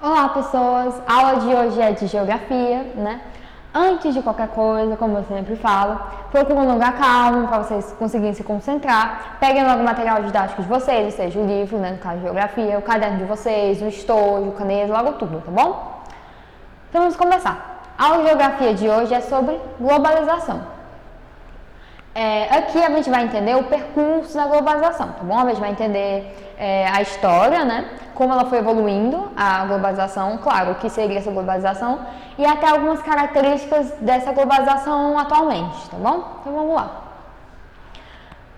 Olá, pessoas! A aula de hoje é de geografia, né? Antes de qualquer coisa, como eu sempre falo, procure um lugar calmo para vocês conseguirem se concentrar. Peguem logo o material didático de vocês, ou seja, o livro, né, no caso de geografia, o caderno de vocês, o estojo, caneta, logo tudo, tá bom? Então vamos começar. A aula de geografia de hoje é sobre globalização. Aqui a gente vai entender o percurso da globalização, tá bom? A gente vai entender a história, né? Como ela foi evoluindo, a globalização, claro, o que seria essa globalização e até algumas características dessa globalização atualmente, tá bom? Então vamos lá.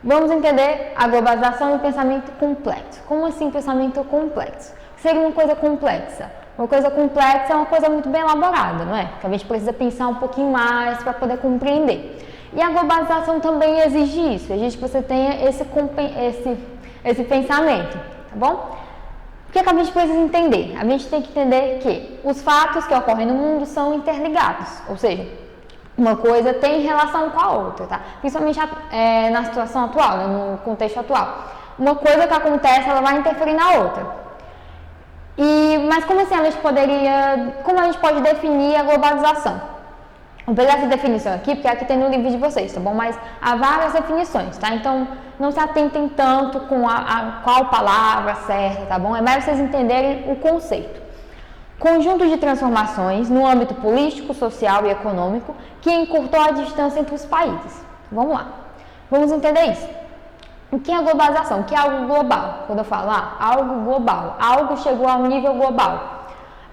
Vamos entender a globalização e o pensamento complexo. Como assim pensamento complexo? O que seria uma coisa complexa? Uma coisa complexa é uma coisa muito bem elaborada, não é? Que a gente precisa pensar um pouquinho mais para poder compreender. E a globalização também exige isso, exige que você tenha esse pensamento, tá bom? O que a gente precisa entender? A gente tem que entender que os fatos que ocorrem no mundo são interligados, ou seja, uma coisa tem relação com a outra, tá? Principalmente na situação atual, né? No contexto atual. Uma coisa que acontece, ela vai interferir na outra. Mas como assim como a gente pode definir a globalização? Vou pegar essa definição aqui, porque aqui tem no livro de vocês, tá bom? Mas há várias definições, tá? Então, não se atentem tanto com qual palavra certa, tá bom? É mais vocês entenderem o conceito. Conjunto de transformações no âmbito político, social e econômico que encurtou a distância entre os países. Vamos lá. Vamos entender isso. O que é a globalização? O que é algo global? Quando eu falo algo global, algo chegou ao nível global.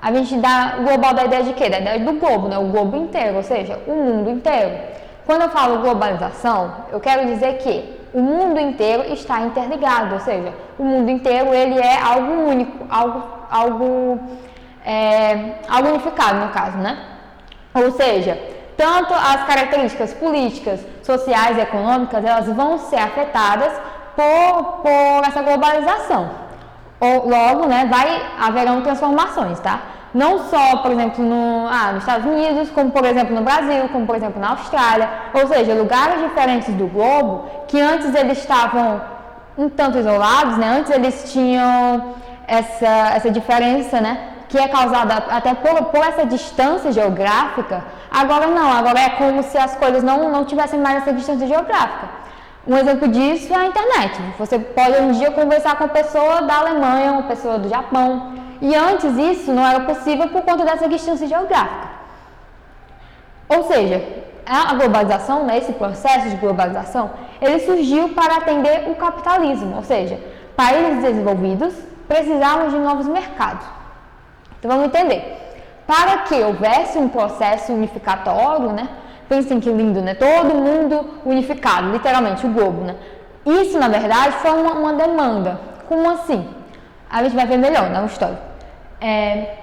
A gente dá o global da ideia de quê? Da ideia do globo, né? O globo inteiro, ou seja, o mundo inteiro. Quando eu falo globalização, eu quero dizer que o mundo inteiro está interligado, ou seja, o mundo inteiro ele é algo único, algo unificado no caso, né? Ou seja, tanto as características políticas, sociais e econômicas, elas vão ser afetadas por essa globalização. Logo, né, haverão transformações, tá? Não só, por exemplo, nos Estados Unidos, como, por exemplo, no Brasil, como, por exemplo, na Austrália. Ou seja, lugares diferentes do globo, que antes eles estavam um tanto isolados, né? Antes eles tinham essa diferença, né? Que é causada até por essa distância geográfica. Agora não, agora é como se as coisas não tivessem mais essa distância geográfica. Um exemplo disso é a internet. Você pode um dia conversar com uma pessoa da Alemanha, uma pessoa do Japão. E antes isso não era possível por conta dessa distância geográfica. Ou seja, a globalização, né, esse processo de globalização, ele surgiu para atender o capitalismo. Ou seja, países desenvolvidos precisavam de novos mercados. Então vamos entender. Para que houvesse um processo unificatório, né? Pensem que lindo, né? Todo mundo unificado, literalmente, o globo, né? Isso, na verdade, foi uma demanda. Como assim? A gente vai ver melhor na história.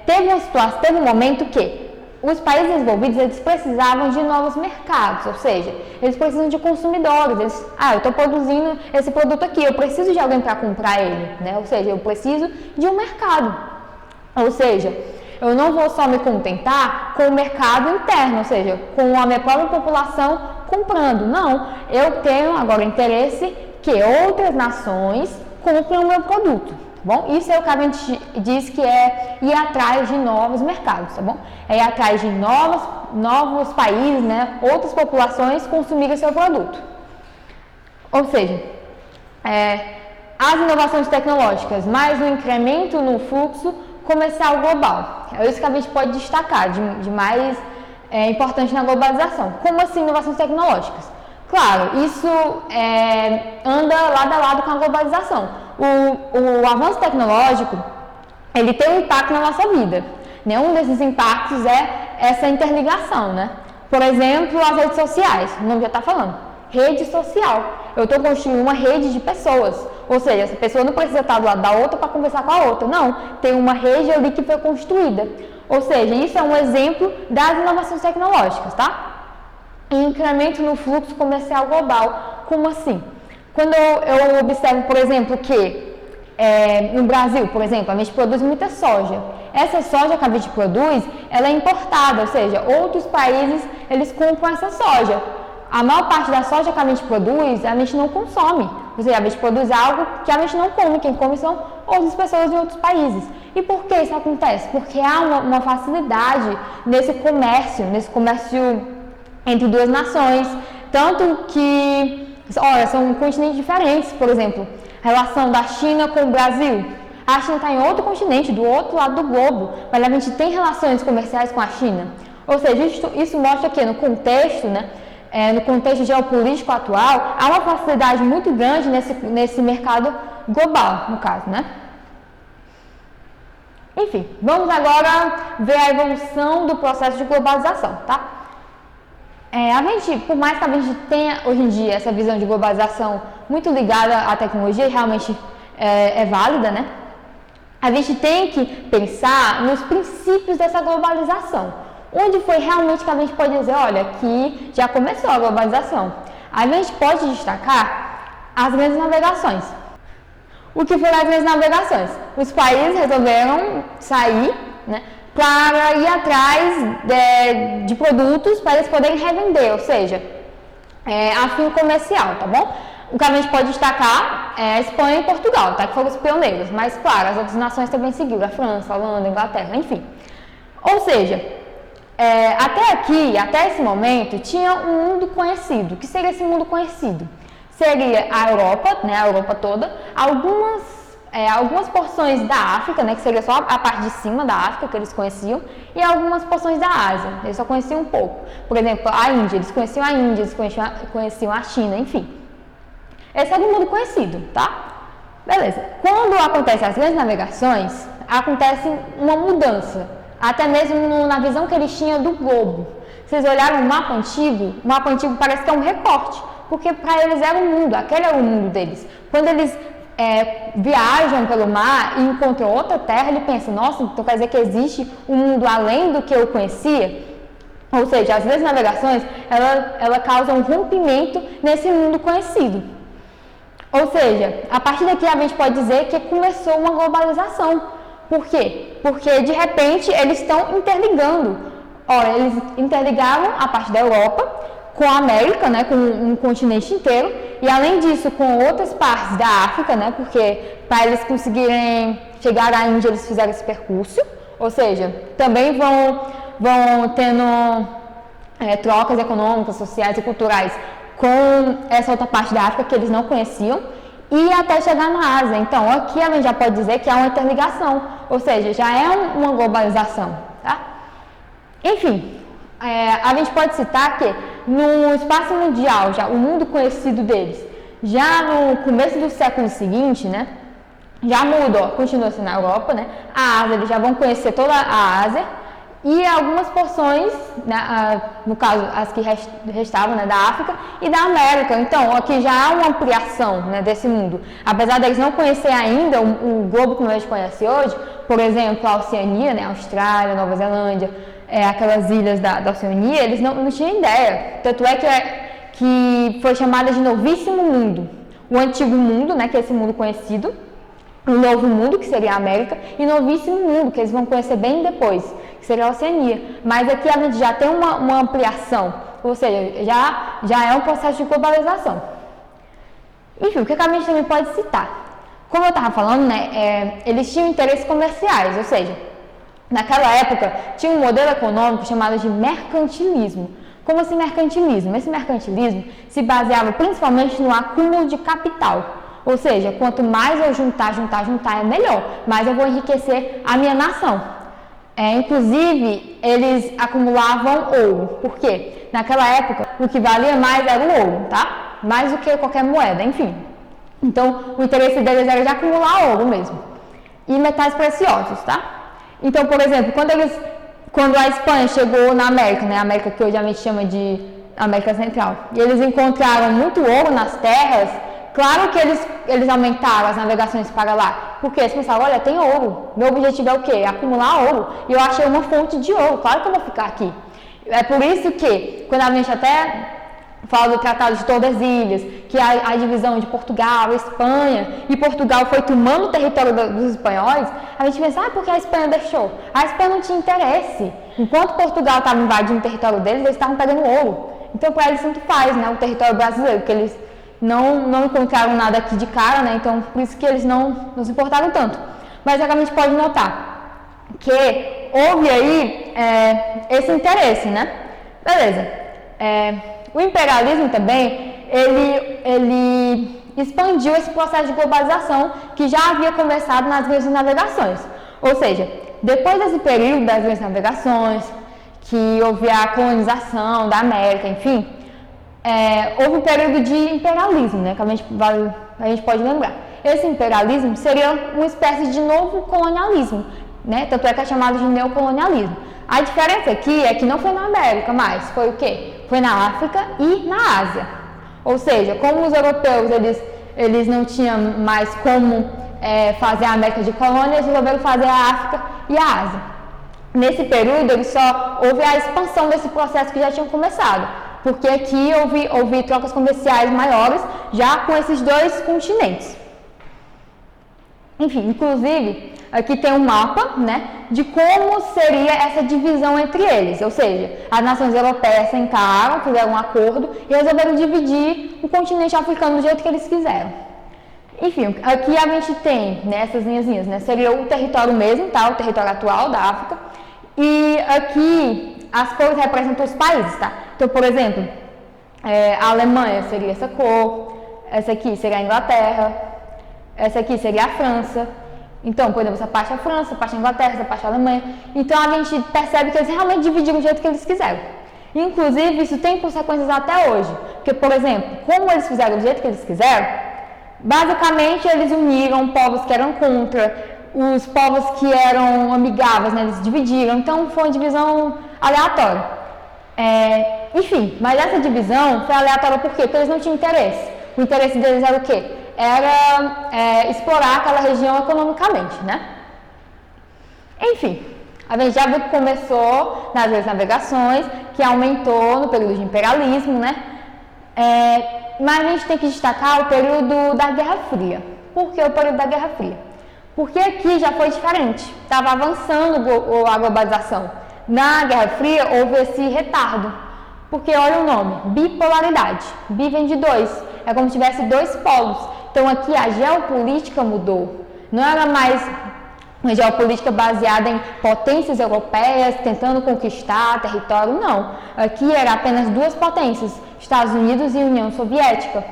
Teve um momento que os países desenvolvidos, eles precisavam de novos mercados, ou seja, eles precisam de consumidores. Eu estou produzindo esse produto aqui, eu preciso de alguém para comprar ele, né? Ou seja, eu preciso de um mercado. Ou seja, eu não vou só me contentar com o mercado interno, ou seja, com a minha própria população comprando. Não, eu tenho agora interesse que outras nações comprem o meu produto, tá bom? Isso é o que a gente diz que é ir atrás de novos mercados, tá bom? É ir atrás de novos países, né? Outras populações consumirem o seu produto. Ou seja, as inovações tecnológicas, mais um incremento no fluxo comercial global. É isso que a gente pode destacar de mais importante na globalização. Como assim inovações tecnológicas? Claro, isso anda lado a lado com a globalização. O avanço tecnológico, ele tem um impacto na nossa vida. Né? Um desses impactos é essa interligação, né? Por exemplo, as redes sociais, o nome já está falando. Rede social. Eu estou construindo uma rede de pessoas. Ou seja, essa pessoa não precisa estar do lado da outra para conversar com a outra. Não, tem uma rede ali que foi construída. Ou seja, isso é um exemplo das inovações tecnológicas, tá? Incremento no fluxo comercial global. Como assim? Quando eu observo, por exemplo, que no Brasil, por exemplo, a gente produz muita soja. Essa soja que a gente produz, ela é importada, ou seja, outros países, eles compram essa soja. A maior parte da soja que a gente produz, a gente não consome. Ou seja, a gente produz algo que a gente não come, quem come são outras pessoas de outros países. E por que isso acontece? Porque há uma facilidade nesse comércio entre duas nações, tanto que, olha, são continentes diferentes, por exemplo, a relação da China com o Brasil. A China está em outro continente, do outro lado do globo, mas a gente tem relações comerciais com a China. Ou seja, isso mostra que no contexto, no contexto geopolítico atual, há uma facilidade muito grande nesse mercado global, no caso, né? Enfim, vamos agora ver a evolução do processo de globalização, tá? Por mais que a gente tenha hoje em dia essa visão de globalização muito ligada à tecnologia, e realmente é válida, né? A gente tem que pensar nos princípios dessa globalização. Onde foi realmente que a gente pode dizer, olha, que já começou a globalização. A gente pode destacar as grandes navegações. O que foram as grandes navegações? Os países resolveram sair, né, para ir atrás de produtos para eles poderem revender, ou seja, a fim comercial, tá bom? O que a gente pode destacar é a Espanha e Portugal, tá? Que foram os pioneiros, mas claro, as outras nações também seguiram, a França, a Holanda, a Inglaterra, enfim. Ou seja, até esse momento, tinha um mundo conhecido. O que seria esse mundo conhecido? Seria a Europa, né, a Europa toda, algumas porções da África, né, que seria só a parte de cima da África que eles conheciam, e algumas porções da Ásia, eles só conheciam um pouco. Por exemplo, a Índia, eles conheciam a Índia, eles conheciam a China, enfim. Esse é o mundo conhecido, tá? Beleza. Quando acontecem as grandes navegações, acontece uma mudança, até mesmo na visão que eles tinham do globo. Vocês olharam o mapa antigo parece que é um recorte, porque para eles era o mundo, aquele era o mundo deles. Quando eles viajam pelo mar e encontram outra terra, ele pensa, nossa, então quer dizer que existe um mundo além do que eu conhecia? Ou seja, as grandes navegações, ela causa um rompimento nesse mundo conhecido. Ou seja, a partir daqui a gente pode dizer que começou uma globalização. Por quê? Porque de repente eles estão interligando. Ora, eles interligaram a parte da Europa com a América, né, com um continente inteiro, e além disso com outras partes da África, né, porque para eles conseguirem chegar à Índia eles fizeram esse percurso, ou seja, também vão tendo trocas econômicas, sociais e culturais com essa outra parte da África que eles não conheciam, e até chegar na Ásia. Então, aqui a gente já pode dizer que há uma interligação, ou seja, já é uma globalização, tá? Enfim, a gente pode citar que no espaço mundial, já o mundo conhecido deles, já no começo do século seguinte, né, já muda, continua sendo na Europa, né, a Ásia, eles já vão conhecer toda a Ásia, e algumas porções, né, no caso as que restavam, né, da África e da América. Então aqui já há uma ampliação, né, desse mundo, apesar deles não conhecer ainda o globo como a gente conhece hoje, por exemplo a Oceania, né, Austrália, Nova Zelândia, aquelas ilhas da Oceania, eles não tinham ideia, tanto é que foi chamada de Novíssimo Mundo, o Antigo Mundo, né, que é esse mundo conhecido, o Novo Mundo, que seria a América, e Novíssimo Mundo, que eles vão conhecer bem depois, que seria a Oceania. Mas aqui a gente já tem uma ampliação, ou seja, já é um processo de globalização. Enfim, o que a gente também pode citar? Como eu estava falando, né, eles tinham interesses comerciais, ou seja, naquela época tinha um modelo econômico chamado de mercantilismo. Como assim mercantilismo? Esse mercantilismo se baseava principalmente no acúmulo de capital. Ou seja, quanto mais eu juntar é melhor, mais eu vou enriquecer a minha nação. Inclusive, eles acumulavam ouro. Por quê? Naquela época, o que valia mais era o ouro, tá? Mais do que qualquer moeda, enfim. Então, o interesse deles era de acumular ouro mesmo. E metais preciosos, tá? Então, por exemplo, quando a Espanha chegou na América, né? A América que hoje a gente chama de América Central, e eles encontraram muito ouro nas terras. Claro que eles aumentaram as navegações para lá, porque eles pensavam, olha, tem ouro, meu objetivo é o quê? Acumular ouro, e eu achei uma fonte de ouro, claro que eu vou ficar aqui. É por isso que, quando a gente até fala do Tratado de Tordesilhas, que a divisão de Portugal, Espanha, e Portugal foi tomando o território dos espanhóis, a gente pensa, porque a Espanha deixou? A Espanha não tinha interesse. Enquanto Portugal estava invadindo o território deles, eles estavam pegando ouro. Então, para eles, tanto faz, né, o território brasileiro, que não encontraram nada aqui de cara, né? Então, por isso que eles não se importaram tanto. Mas a gente pode notar que houve aí esse interesse, né? Beleza. O imperialismo também, ele expandiu esse processo de globalização que já havia começado nas grandes navegações. Ou seja, depois desse período das grandes navegações, que houve a colonização da América, enfim, houve um período de imperialismo, né, que a gente pode lembrar. Esse imperialismo seria uma espécie de novo colonialismo, né, tanto é que é chamado de neocolonialismo. A diferença aqui é que não foi na América mais, foi o quê? Foi na África e na Ásia. Ou seja, como os europeus eles não tinham mais como fazer a América de colônia, eles resolveram fazer a África e a Ásia. Nesse período, houve a expansão desse processo que já tinha começado, porque aqui houve trocas comerciais maiores já com esses dois continentes. Enfim, inclusive, aqui tem um mapa, né, de como seria essa divisão entre eles, ou seja, as nações europeias sentaram, fizeram um acordo e resolveram dividir o continente africano do jeito que eles quiseram. Enfim, aqui a gente tem, nessas linhazinhas, né, seria o território mesmo, tá, o território atual da África, e aqui as cores representam os países, tá? Então, por exemplo, a Alemanha seria essa cor, essa aqui seria a Inglaterra, essa aqui seria a França. Então, por exemplo, essa parte é a França, essa parte é a Inglaterra, essa parte é a Alemanha. Então, a gente percebe que eles realmente dividiram do jeito que eles quiseram. Inclusive, isso tem consequências até hoje. Porque, por exemplo, como eles fizeram do jeito que eles quiseram, basicamente eles uniram povos que eram contra, os povos que eram amigáveis, né, eles dividiram. Então, foi uma divisão aleatória. Enfim, mas essa divisão foi aleatória por quê? Porque eles não tinham interesse. O interesse deles era o quê? Era explorar aquela região economicamente, né? Enfim, a gente já viu que começou nas grandes navegações, que aumentou no período de imperialismo, né? Mas a gente tem que destacar o período da Guerra Fria. Por que o período da Guerra Fria? Porque aqui já foi diferente, estava avançando a globalização. Na Guerra Fria houve esse retardo, porque olha o nome, bipolaridade. Bi vem de dois, é como se tivesse dois polos. Então aqui a geopolítica mudou, não era mais uma geopolítica baseada em potências europeias tentando conquistar território, não. Aqui era apenas duas potências, Estados Unidos e União Soviética.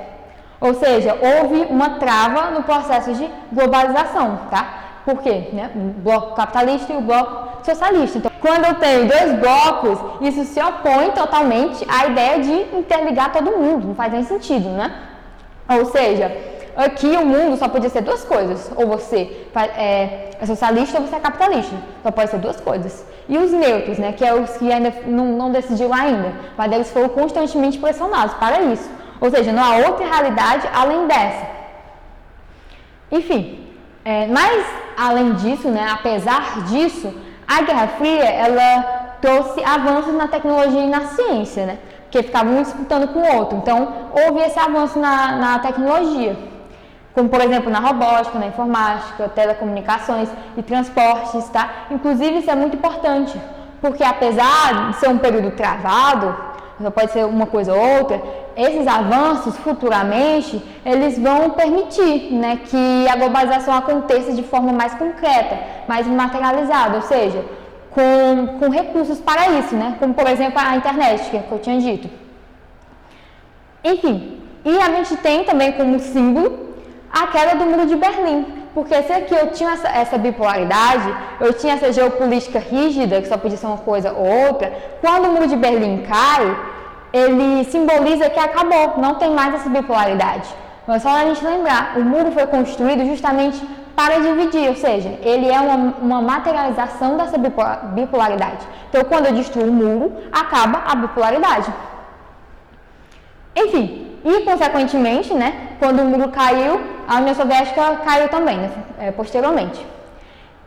Ou seja, houve uma trava no processo de globalização, tá? Por quê? Né? O bloco capitalista e o bloco socialista. Então, quando eu tenho dois blocos, isso se opõe totalmente à ideia de interligar todo mundo, não faz nem sentido, né? Ou seja, aqui o mundo só podia ser duas coisas, ou você é socialista ou você é capitalista, só pode ser duas coisas. E os neutros, né, que é os que ainda não decidiram ainda, mas eles foram constantemente pressionados para isso. Ou seja, não há outra realidade além dessa. Enfim, mas além disso, né, apesar disso, a Guerra Fria ela trouxe avanços na tecnologia e na ciência, né, porque ficavam um disputando com o outro. Então, houve esse avanço na tecnologia, como por exemplo na robótica, na informática, telecomunicações e transportes, tá? Inclusive isso é muito importante, porque apesar de ser um período travado, só pode ser uma coisa ou outra, esses avanços futuramente, eles vão permitir, né, que a globalização aconteça de forma mais concreta, mais materializada, ou seja, com recursos para isso, né, como por exemplo a internet, que eu tinha dito. Enfim, e a gente tem também como símbolo a queda do Muro de Berlim, porque se aqui eu tinha essa bipolaridade, eu tinha essa geopolítica rígida, que só podia ser uma coisa ou outra, quando o Muro de Berlim cai, ele simboliza que acabou, não tem mais essa bipolaridade. Mas só a gente lembrar, o muro foi construído justamente para dividir, ou seja, ele é uma materialização dessa bipolaridade. Então, quando eu destruo o muro, acaba a bipolaridade. Enfim, e consequentemente, né, quando o muro caiu, a União Soviética caiu também, né, posteriormente.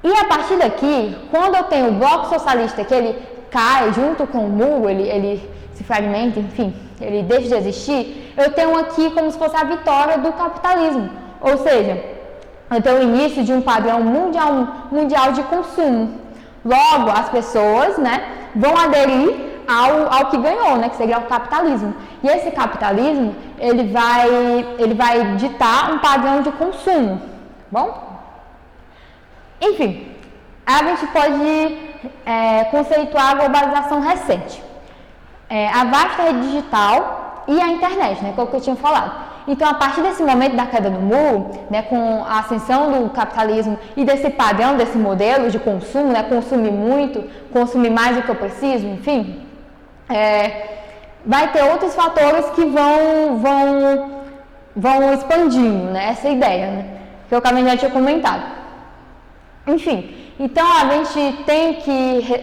E a partir daqui, quando eu tenho o bloco socialista que ele cai junto com o muro, ele se fragmenta, enfim, ele deixa de existir, eu tenho aqui como se fosse a vitória do capitalismo. Ou seja, eu tenho o início de um padrão mundial de consumo. Logo, as pessoas, né, vão aderir ao que ganhou, né, que seria o capitalismo. E esse capitalismo, ele vai ditar um padrão de consumo, bom? Enfim, a gente pode conceituar a globalização recente. A vasta rede digital e a internet, né, que é o que eu tinha falado. Então, a partir desse momento da queda do muro, né, com a ascensão do capitalismo e desse padrão, desse modelo de consumo, né, consumir muito, consumir mais do que eu preciso, enfim, vai ter outros fatores que vão expandindo, né, essa ideia, né, que eu também já tinha comentado. Enfim, então a gente tem que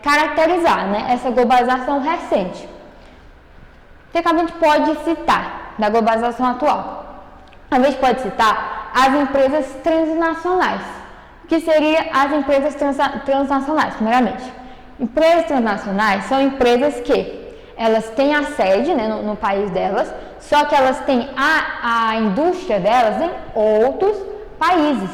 caracterizar, né, essa globalização recente. O que a gente pode citar da globalização atual? A gente pode citar as empresas transnacionais. O que seriam as empresas transnacionais, primeiramente? Empresas transnacionais são empresas que elas têm a sede, né, no país delas, só que elas têm a indústria delas em outros países.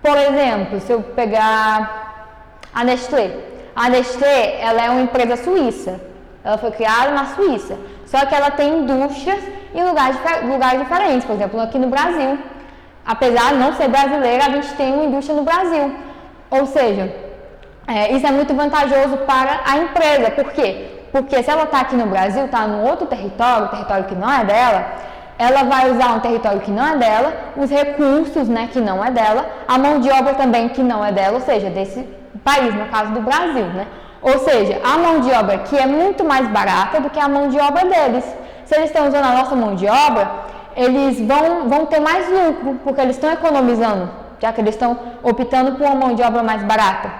Por exemplo, se eu pegar a Nestlé. A Nestlé, ela é uma empresa suíça. Ela foi criada na Suíça. Só que ela tem indústrias em lugares diferentes. Por exemplo, aqui no Brasil. Apesar de não ser brasileira, a gente tem uma indústria no Brasil. Ou seja, isso é muito vantajoso para a empresa. Por quê? Porque se ela está aqui no Brasil, está em outro território que não é dela, ela vai usar um território que não é dela, os recursos, né, que não é dela, a mão de obra também que não é dela, ou seja, desse país, no caso do Brasil, né? Ou seja, a mão de obra aqui é muito mais barata do que a mão de obra deles. Se eles estão usando a nossa mão de obra, eles vão ter mais lucro, porque eles estão economizando, já que eles estão optando por uma mão de obra mais barata.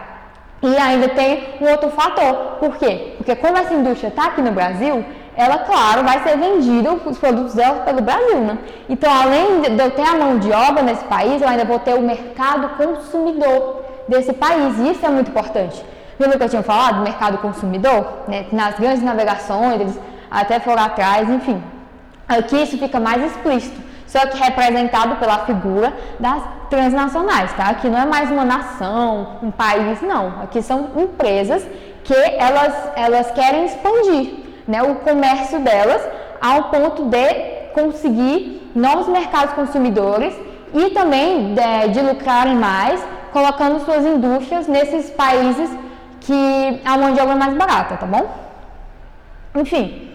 E ainda tem um outro fator. Por quê? Porque como essa indústria está aqui no Brasil, ela, claro, vai ser vendida, os produtos dela pelo Brasil, né? Então, além de eu ter a mão de obra nesse país, eu ainda vou ter o mercado consumidor desse país. E isso é muito importante. Lembra que eu tinha falado do mercado consumidor? Né? Nas grandes navegações, eles até foram atrás, enfim. Aqui isso fica mais explícito, só que representado pela figura das transnacionais, tá? Aqui não é mais uma nação, um país, não. Aqui são empresas que elas querem expandir, né, o comércio delas ao ponto de conseguir novos mercados consumidores e também de lucrarem mais, colocando suas indústrias nesses países que a mão de obra é mais barata, tá bom? Enfim,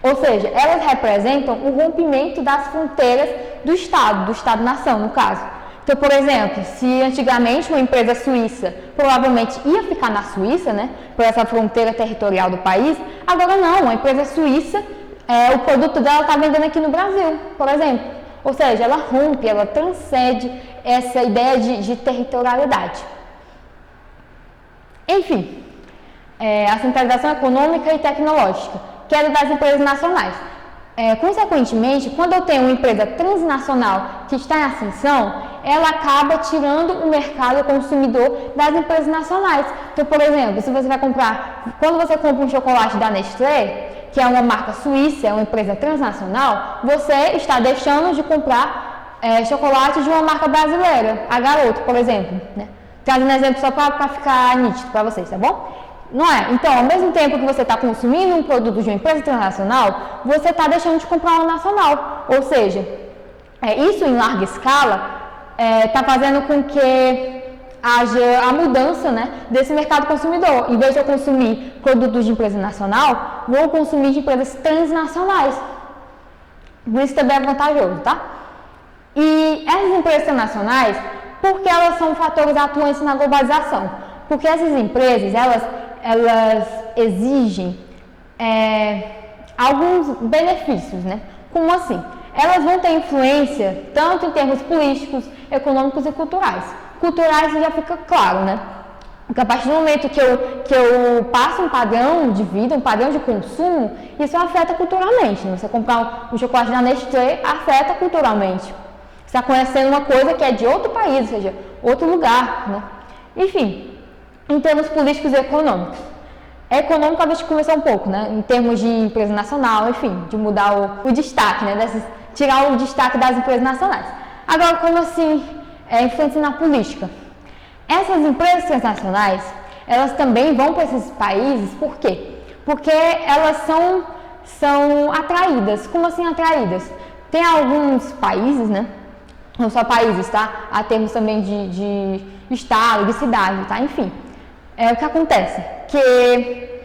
ou seja, elas representam o rompimento das fronteiras do Estado-nação, no caso. Então, por exemplo, se antigamente uma empresa suíça provavelmente ia ficar na Suíça, né, por essa fronteira territorial do país, agora não, a empresa suíça, o produto dela está vendendo aqui no Brasil, por exemplo. Ou seja, ela rompe, ela transcende essa ideia de territorialidade. Enfim, a centralização econômica e tecnológica, que é das empresas nacionais. Consequentemente, quando eu tenho uma empresa transnacional que está em ascensão, ela acaba tirando o mercado consumidor das empresas nacionais. Então, por exemplo, se você vai comprar, quando você compra um chocolate da Nestlé, que é uma marca suíça, é uma empresa transnacional, você está deixando de comprar chocolate de uma marca brasileira, a Garoto, por exemplo, né? Trazendo exemplo só para ficar nítido para vocês, tá bom? Não é? Então, ao mesmo tempo que você está consumindo um produto de uma empresa internacional, você está deixando de comprar uma nacional. Ou seja, isso em larga escala está fazendo com que haja a mudança, né, desse mercado consumidor. Em vez de eu consumir produtos de empresa nacional, vou consumir de empresas transnacionais. Por isso também é vantajoso, tá? E essas empresas transnacionais, por que elas são fatores atuantes na globalização? Porque essas empresas, elas exigem alguns benefícios, né? Como assim? Elas vão ter influência tanto em termos políticos, econômicos e culturais. Culturais já fica claro, né? Porque a partir do momento que eu passo um padrão de vida, um padrão de consumo, isso afeta culturalmente, né? Você comprar um chocolate da Nestlé afeta culturalmente. Você está conhecendo uma coisa que é de outro país, ou seja, outro lugar, né? Enfim, em termos políticos e econômicos. Econômico, a gente conversou um pouco, né? Em termos de empresa nacional, enfim, de mudar o destaque, né? Tirar o destaque das empresas nacionais. Agora, como assim influência na política? Essas empresas transnacionais, elas também vão para esses países, por quê? porque elas são atraídas. Como assim atraídas? Tem alguns países, né? Não só países, tá? Há termos também de estado, de cidade, tá? Enfim, o que acontece? Que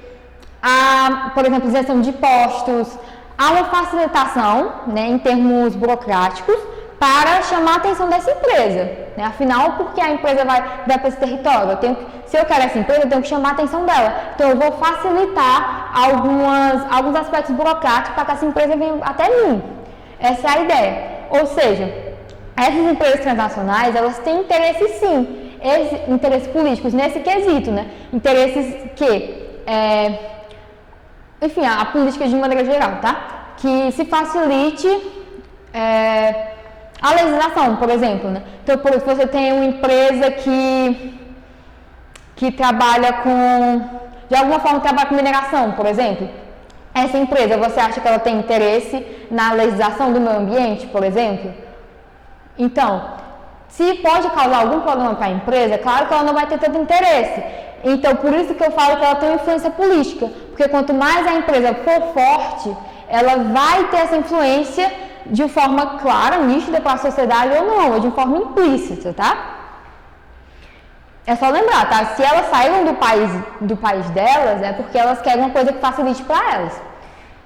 há, por exemplo, isenção de impostos, há uma facilitação, né, em termos burocráticos, para chamar a atenção dessa empresa, né? Afinal, porque a empresa vai para esse território? Se eu quero essa empresa, eu tenho que chamar a atenção dela. Então, eu vou facilitar alguns aspectos burocráticos para que essa empresa venha até mim. Essa é a ideia. Ou seja, essas empresas transnacionais, elas têm interesses sim, interesses políticos nesse quesito, né? Interesses que, enfim, a política de maneira geral, tá? Que se facilite a legislação, por exemplo, né? Então, por exemplo, você tem uma empresa que trabalha de alguma forma trabalha com mineração, por exemplo. Essa empresa, você acha que ela tem interesse na legislação do meio ambiente, por exemplo? Então, se pode causar algum problema para a empresa, claro que ela não vai ter tanto interesse. Então, por isso que eu falo que ela tem uma influência política, porque quanto mais a empresa for forte, ela vai ter essa influência de forma clara, nítida para a sociedade ou não, ou de forma implícita, tá? É só lembrar, tá? Se elas saíram do país delas, é porque elas querem uma coisa que facilite para elas.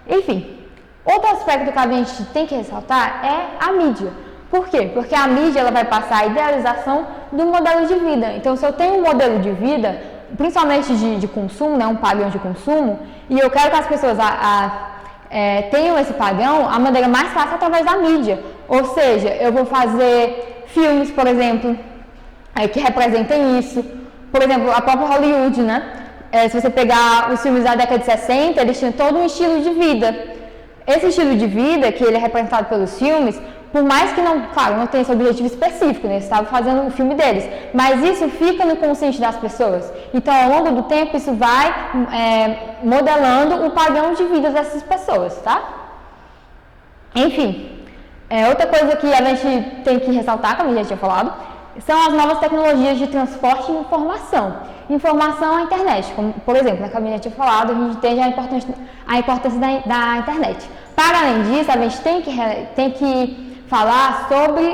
Enfim, outro aspecto que a gente tem que ressaltar é a mídia. Por quê? Porque a mídia ela vai passar a idealização do modelo de vida. Então, se eu tenho um modelo de vida, principalmente de consumo, né, um padrão de consumo, e eu quero que as pessoas tenham esse padrão, a maneira mais fácil é através da mídia. Ou seja, eu vou fazer filmes, por exemplo, que representem isso. Por exemplo, a própria Hollywood, né? Se você pegar os filmes da década de 60, eles tinham todo um estilo de vida. Esse estilo de vida, que ele é representado pelos filmes, por mais que não, claro, não tenha esse objetivo específico, né? Eles estavam fazendo o filme deles, mas isso fica no consciente das pessoas. Então, ao longo do tempo, isso vai modelando o padrão de vida dessas pessoas, tá? Enfim, outra coisa que a gente tem que ressaltar, como eu já tinha falado, são as novas tecnologias de transporte e informação. Informação é a internet, como, por exemplo, né, como eu já tinha falado, a gente entende a importância da internet. Para além disso, a gente tem que falar sobre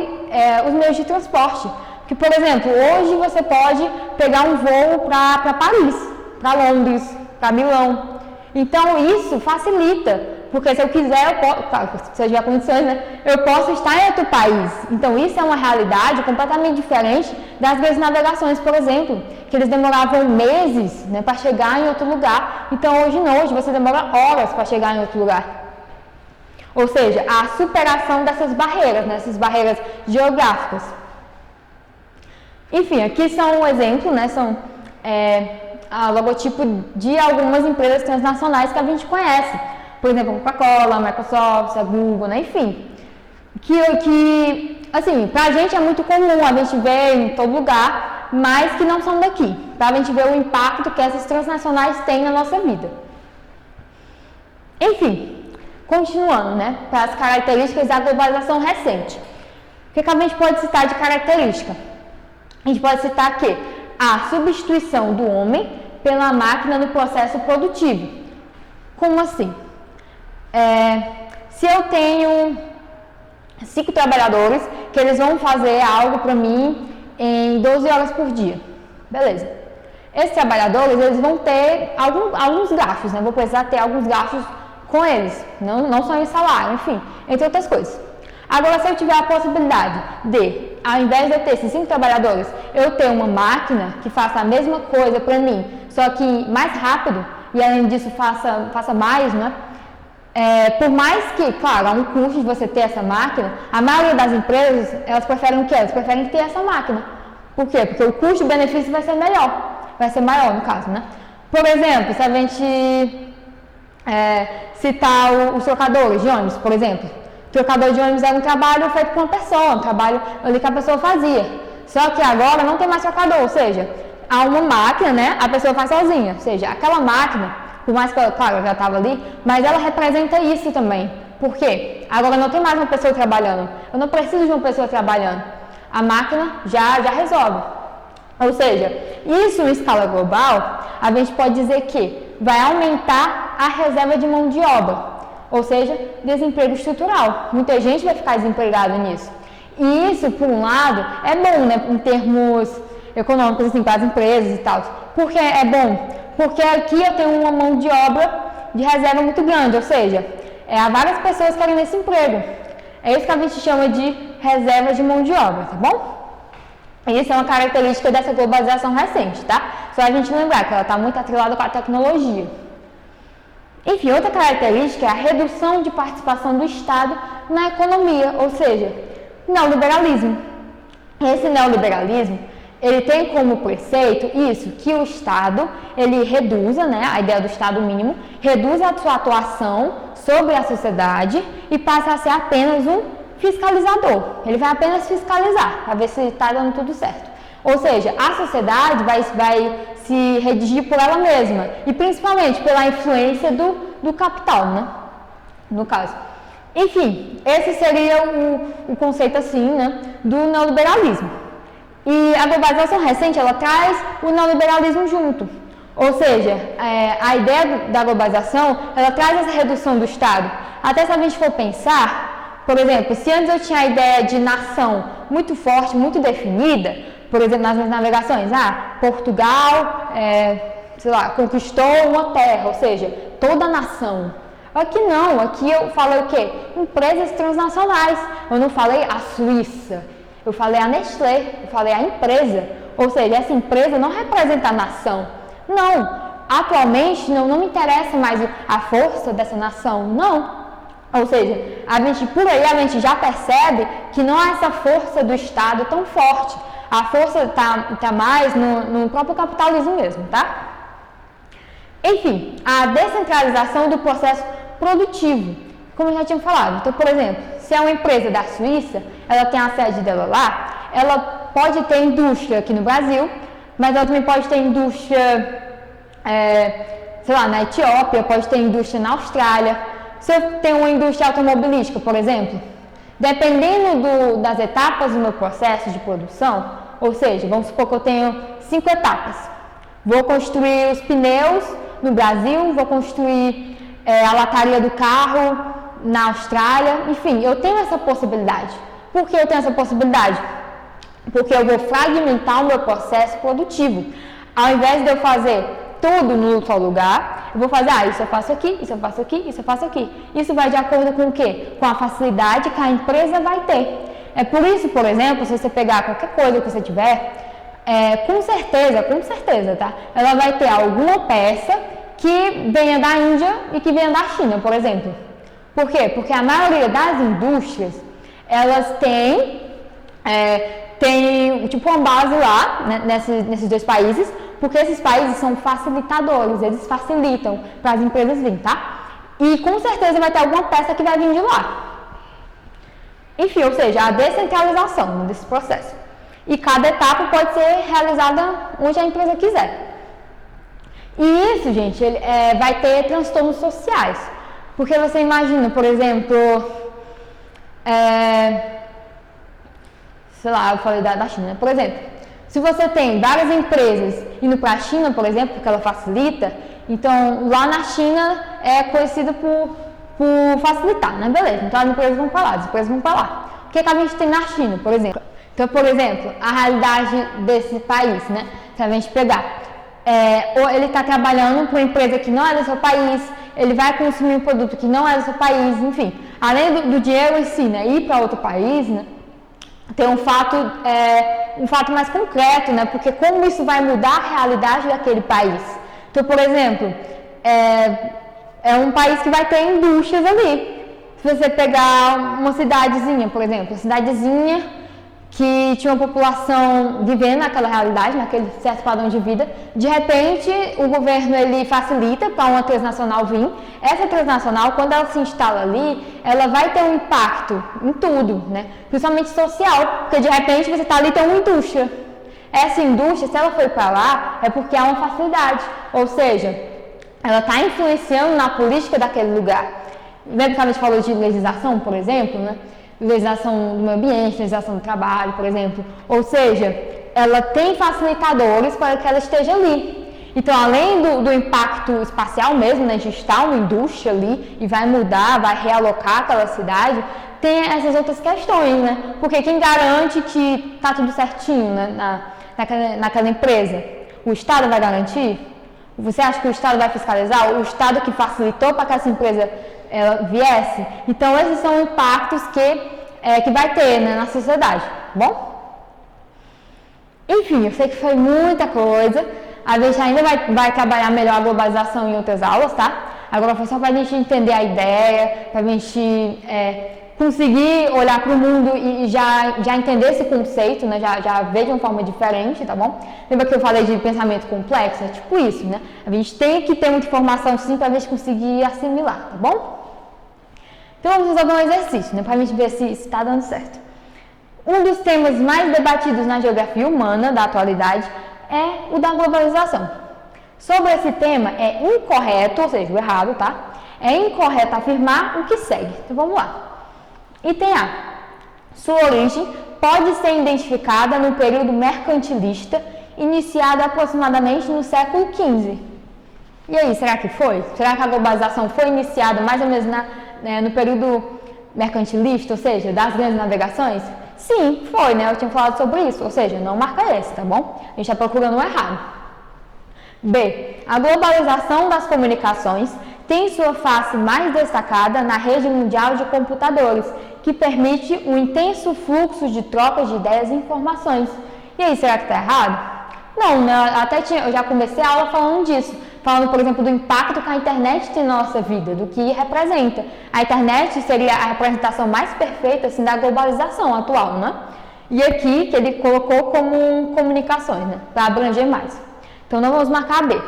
os meios de transporte. Que, por exemplo, hoje você pode pegar um voo para Paris, para Londres, para Milão. Então, isso facilita, porque se eu quiser, claro, se eu tiver condições, né, eu posso estar em outro país. Então, isso é uma realidade completamente diferente das grandes navegações, por exemplo, que eles demoravam meses, né, para chegar em outro lugar. Então, hoje não, hoje você demora horas para chegar em outro lugar. Ou seja, a superação dessas barreiras, né, essas barreiras geográficas. Enfim, aqui são um exemplo, né, são a logotipo de algumas empresas transnacionais que a gente conhece. Por exemplo, a Coca-Cola, a Microsoft, a Google, né, enfim. Que, assim, pra gente é muito comum, a gente vê em todo lugar, mas que não são daqui. Pra gente ver o impacto que essas transnacionais têm na nossa vida. Enfim, continuando, né, para as características da globalização recente. O que a gente pode citar de característica? A gente pode citar que a substituição do homem pela máquina no processo produtivo. Como assim? Se eu tenho 5 trabalhadores que eles vão fazer algo para mim em 12 horas por dia, beleza. Esses trabalhadores, eles vão ter alguns gastos, né? Vou precisar ter alguns gastos com eles, não só em salário, enfim, entre outras coisas. Agora, se eu tiver a possibilidade de, ao invés de eu ter esses 5 trabalhadores, eu ter uma máquina que faça a mesma coisa para mim, só que mais rápido, e além disso faça mais, né? Por mais que, claro, há um custo de você ter essa máquina, a maioria das empresas, elas preferem o quê? Elas preferem ter essa máquina. Por quê? Porque o custo-benefício vai ser melhor, vai ser maior no caso, né? Por exemplo, se a gente citar os trocadores de ônibus, por exemplo. Trocador de ônibus era um trabalho feito por uma pessoa, um trabalho ali que a pessoa fazia. Só que agora não tem mais trocador, ou seja, há uma máquina, né? A pessoa faz sozinha. Ou seja, aquela máquina, por mais que ela, claro, já estava ali, mas ela representa isso também. Por quê? Agora não tem mais uma pessoa trabalhando. Eu não preciso de uma pessoa trabalhando. A máquina já resolve. Ou seja, isso em escala global, a gente pode dizer que vai aumentar a reserva de mão de obra, ou seja, desemprego estrutural. Muita gente vai ficar desempregada nisso. E isso, por um lado, é bom, né, em termos econômicos, assim, para as empresas e tal. Por que é bom? Porque aqui eu tenho uma mão de obra de reserva muito grande, ou seja, há várias pessoas querendo esse emprego. É isso que a gente chama de reserva de mão de obra, tá bom? Isso é uma característica dessa globalização recente, tá? Só a gente lembrar que ela está muito atrelada com a tecnologia. Enfim, outra característica é a redução de participação do Estado na economia, ou seja, neoliberalismo. Esse neoliberalismo, ele tem como preceito isso, que o Estado, ele reduza, né, a ideia do Estado mínimo, reduza a sua atuação sobre a sociedade e passa a ser apenas um fiscalizador. Ele vai apenas fiscalizar, para ver se está dando tudo certo. Ou seja, a sociedade vai se redigir por ela mesma, e principalmente pela influência do capital, né, no caso. Enfim, esse seria o conceito, assim, né, do neoliberalismo. E a globalização recente, ela traz o neoliberalismo junto. Ou seja, a ideia da globalização, ela traz essa redução do Estado. Até se a gente for pensar, por exemplo, se antes eu tinha a ideia de nação muito forte, muito definida, por exemplo, nas minhas navegações, Portugal, sei lá, conquistou uma terra, ou seja, toda a nação. Aqui não, aqui eu falei o quê? Empresas transnacionais. Eu não falei a Suíça, eu falei a Nestlé, eu falei a empresa. Ou seja, essa empresa não representa a nação. Não, atualmente não me interessa mais a força dessa nação, não. Ou seja, por aí a gente já percebe que não há essa força do Estado tão forte. A força está mais no próprio capitalismo mesmo, tá? Enfim, a descentralização do processo produtivo, como eu já tinha falado. Então, por exemplo, se é uma empresa da Suíça, ela tem a sede dela lá, ela pode ter indústria aqui no Brasil, mas ela também pode ter indústria, sei lá, na Etiópia, pode ter indústria na Austrália. Se eu tenho uma indústria automobilística, por exemplo, dependendo das etapas do meu processo de produção, ou seja, vamos supor que eu tenho 5 etapas. Vou construir os pneus no Brasil, vou construir a lataria do carro na Austrália, enfim, eu tenho essa possibilidade. Por que eu tenho essa possibilidade? Porque eu vou fragmentar o meu processo produtivo. Ao invés de eu fazer tudo num só lugar, eu vou fazer, isso eu faço aqui, isso eu faço aqui, isso eu faço aqui. Isso vai de acordo com o quê? Com a facilidade que a empresa vai ter. É por isso, por exemplo, se você pegar qualquer coisa que você tiver, com certeza, tá? Ela vai ter alguma peça que venha da Índia e que venha da China, por exemplo. Por quê? Porque a maioria das indústrias, elas têm tipo uma base lá, né, nesses dois países, porque esses países são facilitadores, eles facilitam para as empresas virem, tá? E com certeza vai ter alguma peça que vai vir de lá. Enfim, ou seja, a descentralização desse processo. E cada etapa pode ser realizada onde a empresa quiser. E isso, gente, vai ter transtornos sociais. Porque você imagina, por exemplo, sei lá, eu falei da China, né? Por exemplo, se você tem várias empresas indo para a China, por exemplo, porque ela facilita, então lá na China é conhecido por facilitar, né? Beleza, então as empresas vão para lá, as empresas vão para lá. O que a gente tem na China, por exemplo? Então, por exemplo, a realidade desse país, né? Se a gente pegar, ou ele está trabalhando para uma empresa que não é do seu país, ele vai consumir um produto que não é do seu país, enfim. Além do dinheiro em si, né? Ir para outro país, né? Tem um fato mais concreto, né? Porque como isso vai mudar a realidade daquele país. Então, por exemplo, é um país que vai ter indústrias ali. Se você pegar uma cidadezinha, por exemplo, cidadezinha que tinha uma população vivendo naquela realidade, naquele certo padrão de vida, de repente o governo ele facilita para uma transnacional vir. Essa transnacional, quando ela se instala ali, ela vai ter um impacto em tudo, né? Principalmente social, porque de repente você está ali e tem uma indústria. Essa indústria, se ela foi para lá, é porque há uma facilidade, ou seja, ela está influenciando na política daquele lugar. Lembra que a gente falou de legislação, por exemplo, né? Legislação do meio ambiente, legislação do trabalho, por exemplo. Ou seja, ela tem facilitadores para que ela esteja ali. Então, além do impacto espacial mesmo, né, de estar uma indústria ali e vai mudar, vai realocar aquela cidade, tem essas outras questões, né? Porque quem garante que está tudo certinho, né, naquela empresa? O Estado vai garantir? Você acha que o Estado vai fiscalizar? O Estado que facilitou para que essa empresa viesse? Então, esses são impactos que vai ter, né, na sociedade, tá bom? Enfim, eu sei que foi muita coisa. A gente ainda vai trabalhar melhor a globalização em outras aulas, tá? Agora foi só para a gente entender a ideia, para a gente conseguir olhar para o mundo e já entender esse conceito, né? Já ver de uma forma diferente, tá bom? Lembra que eu falei de pensamento complexo? É tipo isso, né? A gente tem que ter muita informação sim para a gente conseguir assimilar, tá bom? Então vamos resolver um exercício, né? Para a gente ver se está dando certo. Um dos temas mais debatidos na geografia humana da atualidade é o da globalização. Sobre esse tema é incorreto, ou seja, o errado, tá? É incorreto afirmar o que segue. Então vamos lá. Item A. Sua origem pode ser identificada no período mercantilista, iniciado aproximadamente no século XV. E aí, será que foi? Será que a globalização foi iniciada mais ou menos no período mercantilista, ou seja, das grandes navegações? Sim, foi, né? Eu tinha falado sobre isso, ou seja, não marca esse, tá bom? A gente está procurando o errado. B. A globalização das comunicações tem sua face mais destacada na rede mundial de computadores, que permite um intenso fluxo de trocas de ideias e informações. E aí, será que está errado? Não, né? Eu já comecei a aula falando disso. Falando, por exemplo, do impacto que a internet tem na nossa vida, do que representa. A internet seria a representação mais perfeita assim, da globalização atual, né? E aqui, que ele colocou como comunicações, né? Para abranger mais. Então, não vamos marcar B.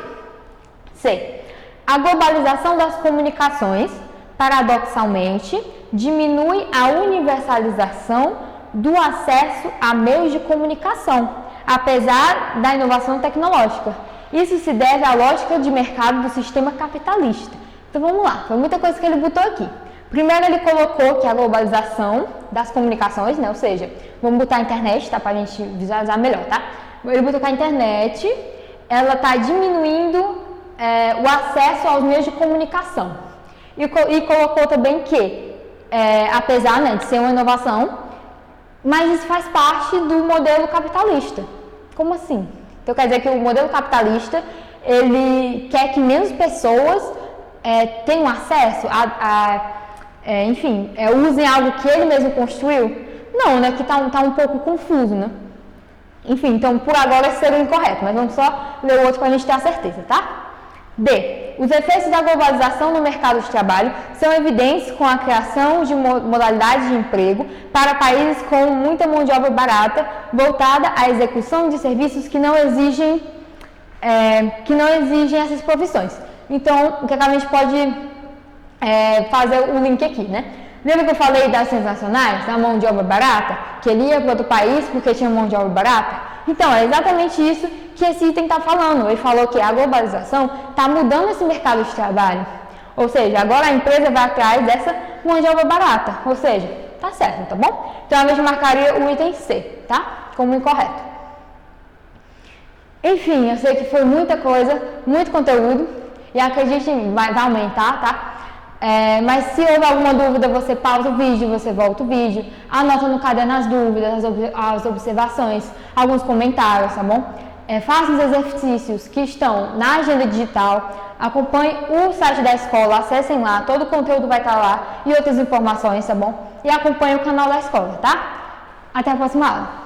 C. A globalização das comunicações, paradoxalmente, diminui a universalização do acesso a meios de comunicação, apesar da inovação tecnológica. Isso se deve à lógica de mercado do sistema capitalista. Então vamos lá, foi muita coisa que ele botou aqui. Primeiro ele colocou que a globalização das comunicações, né, ou seja, vamos botar a internet, tá, para a gente visualizar melhor, tá? Ele botou que a internet, ela está diminuindo o acesso aos meios de comunicação. E colocou também que, apesar, né, de ser uma inovação, mas isso faz parte do modelo capitalista. Como assim? Então quer dizer que o modelo capitalista, ele quer que menos pessoas tenham acesso usem algo que ele mesmo construiu? Não, né? Que tá um pouco confuso, né? Enfim, então por agora esse seria o incorreto, mas vamos só ler o outro para a gente ter a certeza, tá? D. Os efeitos da globalização no mercado de trabalho são evidentes com a criação de modalidades de emprego para países com muita mão de obra barata, voltada à execução de serviços que não exigem essas profissões. Então, o que a gente pode fazer o link aqui, né? Lembra que eu falei das transnacionais, da mão de obra barata? Que ele ia para outro país porque tinha mão de obra barata? Então, é exatamente isso que esse item está falando. Ele falou que a globalização está mudando esse mercado de trabalho. Ou seja, agora a empresa vai atrás dessa mão de obra barata. Ou seja, tá certo, tá bom? Então, a gente marcaria o item C, tá? Como incorreto. Enfim, eu sei que foi muita coisa, muito conteúdo. E acredite em mim, vai aumentar, tá? Mas se houver alguma dúvida, você pausa o vídeo, você volta o vídeo, anota no caderno as dúvidas, as observações, alguns comentários, tá bom? Faça os exercícios que estão na agenda digital, acompanhe o site da escola, acessem lá, todo o conteúdo vai estar lá e outras informações, tá bom? E acompanhe o canal da escola, tá? Até a próxima aula!